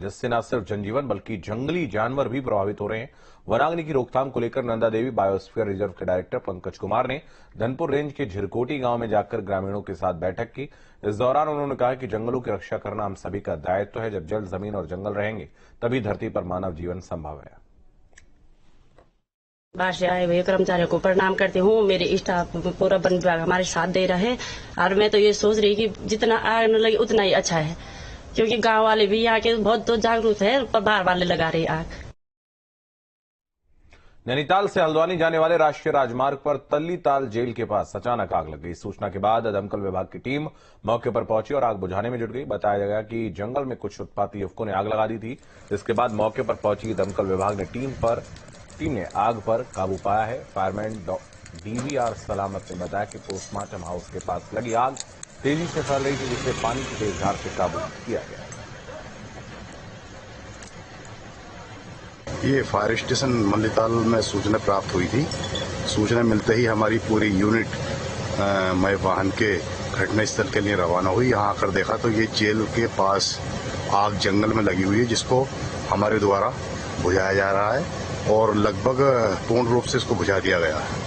जिससे न सिर्फ जनजीवन बल्कि जंगली जानवर भी प्रभावित हो रहे हैं। वनाग्नि की रोकथाम को लेकर नंदा देवी बायोस्फीयर रिजर्व के डायरेक्टर पंकज कुमार ने धनपुर रेंज के झिरकोटी गांव में जाकर ग्रामीणों के साथ बैठक की। इस दौरान उन्होंने कहा कि जंगलों की रक्षा करना हम सभी का दायित्व है। जब जल, जमीन और जंगल रहेंगे तभी धरती पर मानव जीवन संभव है। बाहर से आए हुए कर्मचारियों को प्रणाम करती हूँ। मेरे स्टाफ पूरा वन विभाग हमारे साथ दे रहा है और मैं तो ये सोच रही कि जितना आग न लगे उतना ही अच्छा है, क्योंकि गांव वाले भी यहाँ के बहुत तो जागरूक है, पर बाहर वाले लगा रहे आग। नैनीताल से हल्द्वानी जाने वाले राष्ट्रीय राजमार्ग पर तल्लीताल जेल के पास अचानक आग लग गई। सूचना के बाद दमकल विभाग की टीम मौके पर पहुंची और आग बुझाने में जुट गई। बताया गया कि जंगल में कुछ उत्पाती युवकों ने आग लगा दी थी, जिसके बाद मौके पर पहुंची दमकल विभाग ने टीम ने आग पर काबू पाया है। फायरमैन डीवीआर सलामत ने बताया कि पोस्टमार्टम हाउस के पास लगी आग तेजी से फैल रही थी, जिससे पानी की तेज धार से काबू किया गया। ये फायर स्टेशन मल्लीताल में सूचना प्राप्त हुई थी। सूचना मिलते ही हमारी पूरी यूनिट मय वाहन के घटनास्थल के लिए रवाना हुई। यहाँ आकर देखा तो ये जेल के पास आग जंगल में लगी हुई है, जिसको हमारे द्वारा बुझाया जा रहा है और लगभग पूर्ण रूप से इसको बुझा दिया गया है।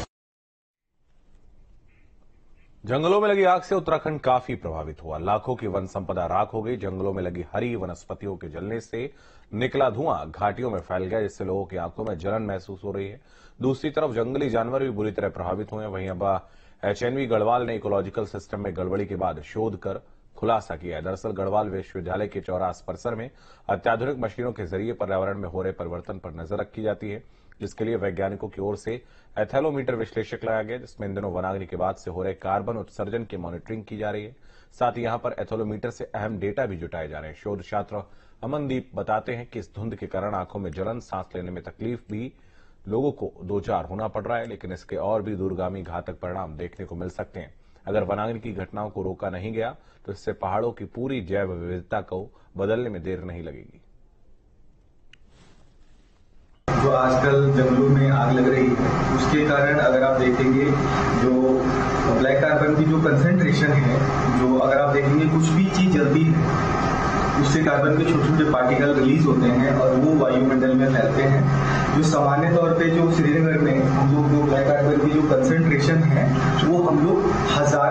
जंगलों में लगी आग से उत्तराखंड काफी प्रभावित हुआ। लाखों की वन संपदा राख हो गई। जंगलों में लगी हरी वनस्पतियों के जलने से निकला धुआं घाटियों में फैल गया, जिससे लोगों की आंखों में जलन महसूस हो रही है। दूसरी तरफ जंगली जानवर भी बुरी तरह प्रभावित हुए हैं। वहीं अब HNV गढ़वाल ने इकोलॉजिकल सिस्टम में गड़बड़ी के बाद शोध कर खुलासा किया है। दरअसल गढ़वाल विश्वविद्यालय के चौरास परिसर में अत्याधुनिक मशीनों के जरिए पर्यावरण में हो रहे परिवर्तन पर नजर रखी जाती है, जिसके लिए वैज्ञानिकों की ओर से एथेलोमीटर विश्लेषक लगाया गया, जिसमें इन दिनों वनाग्नि के बाद से हो रहे कार्बन उत्सर्जन की मॉनिटरिंग की जा रही है। साथ ही यहां पर एथेलोमीटर से अहम डेटा भी जुटाए जा रहे हैं। शोध छात्र अमनदीप बताते हैं कि इस धुंध के कारण आंखों में जलन, सांस लेने में तकलीफ भी लोगों को दो चार होना पड़ रहा है, लेकिन इसके और भी दूरगामी घातक परिणाम देखने को मिल सकते हैं। अगर वनाग्नि की घटनाओं को रोका नहीं गया तो इससे पहाड़ों की पूरी जैव विविधता को बदलने में देर नहीं लगेगी। जो आजकल जंगलों में आग लग रही है, उसके कारण अगर आप देखेंगे जो ब्लैक कार्बन की जो कंसेंट्रेशन है, जो अगर आप देखेंगे कुछ भी चीज जलती है उससे कार्बन के छोटे छोटे पार्टिकल रिलीज होते हैं और वो वायुमंडल में फैलते हैं। जो सामान्य तौर पे जो श्रीनगर में हम लोग जो ब्लैक कार्बन की जो कंसेंट्रेशन है वो हम लोग 1000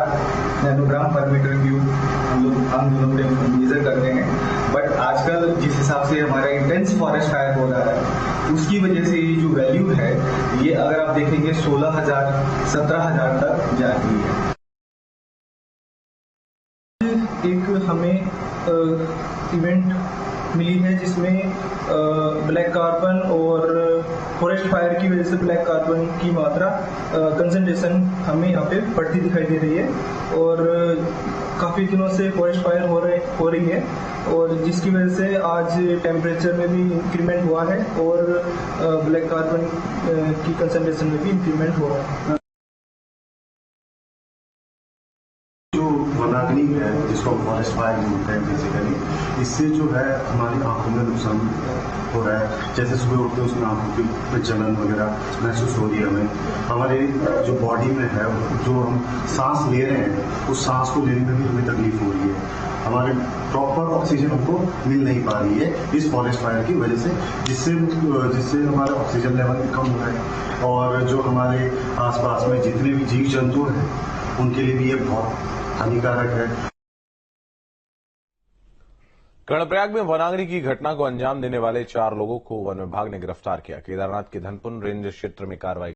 नैनोग्राम पर मीटर क्यूब हम लोग मेजर करते हैं। बट आजकल जिस हिसाब से हमारा इंटेंस फॉरेस्ट फायर हो रहा है, उसकी वजह से ये जो वैल्यू है ये अगर आप देखेंगे 16,000 17,000 तक जाती है। एक हमें इवेंट मिली है जिसमें ब्लैक कार्बन और फॉरेस्ट फायर की वजह से ब्लैक कार्बन की मात्रा कंसंट्रेशन हमें यहाँ पे बढ़ती दिखाई दे रही है और काफी दिनों से फॉरेस्ट फायर हो रही है और जिसकी वजह से आज टेम्परेचर में भी इंक्रीमेंट हुआ है और ब्लैक कार्बन की कंसंट्रेशन में भी इंक्रीमेंट हो रहा है। वनाग्नि है जिसको हम फॉरेस्ट फायर बोलते हैं बेसिकली, इससे जो है हमारी आंखों में नुकसान हो रहा है। जैसे सुबह उठते हैं उसमें आंखों की जलन वगैरह महसूस हो रही है हमें। हमारे जो बॉडी में है, जो हम सांस ले रहे हैं उस सांस को लेने में भी हमें तकलीफ हो रही है। हमारे प्रॉपर ऑक्सीजन हमको मिल नहीं पा रही है इस फॉरेस्ट फायर की वजह से, जिससे हमारा ऑक्सीजन लेवल भी कम हो रहा है और जो हमारे आसपास में जितने भी जीव जंतु हैं उनके लिए भी ये बहुत हानिकारक है। कर्णप्रयाग में वनाग्नि की घटना को अंजाम देने वाले 4 लोगों को वन विभाग ने गिरफ्तार किया। केदारनाथ के धनपुर रेंज क्षेत्र में कार्रवाई